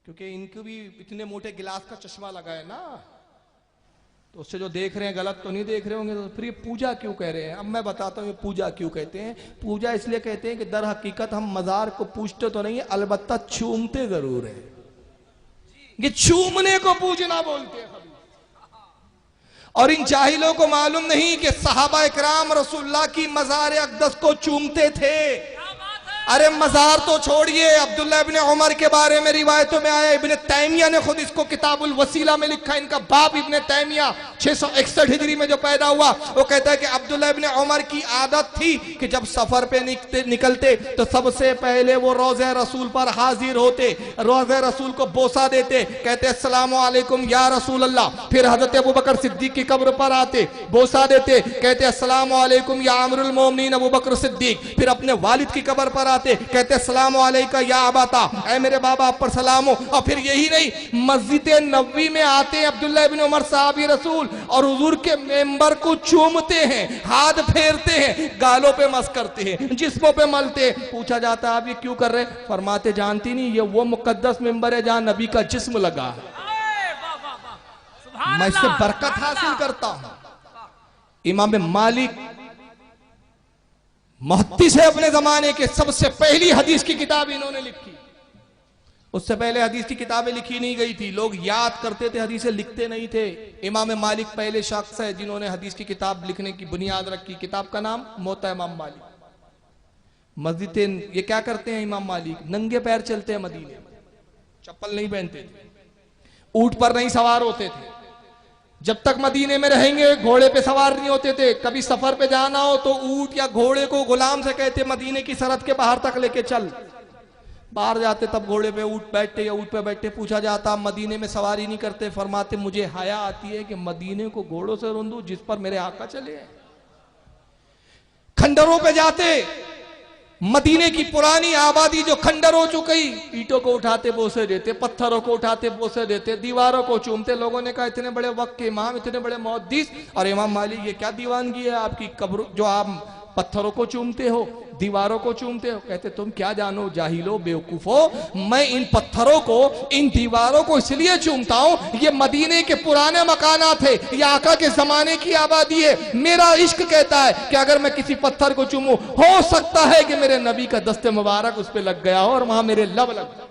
क्योंकि इनको भी इतने मोटे गिलास का चश्मा लगा है ना, तो उससे जो देख रहे हैं गलत तो नहीं देख रहे होंगे। तो फिर ये पूजा क्यों कह रहे हैं? अब मैं बताता हूँ ये पूजा क्यों कहते हैं। पूजा इसलिए कहते हैं कि दर हकीकत हम मजार को पूजते तो नहीं है, अलबत्ता चूमते जरूर है। ये चूमने को पूजना बोलते हैं। और इन जाहिलों को मालूम नहीं कि सहाबा इकराम रसूलुल्लाह की मजार अक़दस को चूमते थे। अरे मजार तो छोड़िए, अब्दुल्ला इब्ने उमर के बारे में रिवायतों में आया, इब्ने तैमिया ने खुद इसको किताबुल वसीला में लिखा। इनका बाप इब्ने तैमिया 661 हिजरी में जो पैदा हुआ, वो कहता है कि अब्दुल्ला इब्ने उमर की आदत थी कि जब सफर पे निकलते तो सबसे पहले वो रोज़े रसूल पर हाजिर होते, रोज़े रसूल को बोसा देते, कहते अस्सलामु अलैकुम या रसूल अल्लाह। फिर हजरत अबू बकर सिद्दीक की कब्र पर आते, बोसा देते, कहते अस्सलामु अलैकुम या अमीरुल मोमिनीन अबू बकर सिद्दीक। फिर अपने वालिद की कब्र पर कहते अस्सलामु अलैका या अबाता, ऐ मेरे बाबा आप पर सलाम हो। और फिर यही नहीं, मस्जिद नबवी में आते हैं अब्दुल्ला इब्ने उमर साहबी रसूल और हुजूर के मेंबर को चूमते हैं, हाथ फेरते हैं, गालों पे मस करते हैं, जिस्मों पे मलते हैं। पूछा जाता है आप ये क्यों कर रहे हैं? फरमाते जानती नहीं ये वो मुकद्दस मेंबर है जहां नबी का जिस्म लगा है, मैं इससे बरकत हासिल करता हूं। इमाम मालिक मुहद्दिस है अपने जमाने के, सबसे पहली हदीस की किताब इन्होंने लिखी। उससे पहले हदीस की किताबें लिखी नहीं गई थी, लोग याद करते थे, हदीसें लिखते नहीं थे। इमाम मालिक पहले शख्स है जिन्होंने हदीस की किताब लिखने की बुनियाद रखी। किताब का नाम मोता इमाम मालिक। मस्जिद ये क्या करते हैं इमाम मालिक? नंगे पैर चलते हैं मदीने, चप्पल नहीं पहनते थे, ऊंट पर नहीं सवार होते थे। जब तक मदीने में रहेंगे घोड़े पे सवार नहीं होते थे। कभी सफर पे जाना हो तो ऊंट या घोड़े को गुलाम से कहते मदीने की सरहद के बाहर तक लेके चल। बाहर जाते तब घोड़े पे ऊंट बैठते या ऊंट पे बैठते। पूछा जाता मदीने में सवारी नहीं करते? फरमाते मुझे हया आती है कि मदीने को घोड़ों से रोंदू जिस पर मेरे आका चले। खंडरों पे जाते, मदीने की पुरानी आबादी जो खंडर हो चुकी, ईंटों को उठाते बोसे देते, पत्थरों को उठाते बोसे देते, दीवारों को चूमते। लोगों ने कहा इतने बड़े वक्त के इमाम, इतने बड़े मुहद्दिस और इमाम मालिक, ये क्या दीवानगी है आपकी? कब्र जो आप पत्थरों को चूमते हो, दीवारों को चूमते हो। कहते तुम क्या जानो जाहिलो बेवकूफो, मैं इन पत्थरों को, इन दीवारों को इसलिए चूमता हूं, ये मदीने के पुराने मकानात थे, ये आका के जमाने की आबादी है। मेरा इश्क कहता है कि अगर मैं किसी पत्थर को चूमूं, हो सकता है कि मेरे नबी का दस्ते मुबारक उस पर लग गया हो और वहां मेरे लब लग गया।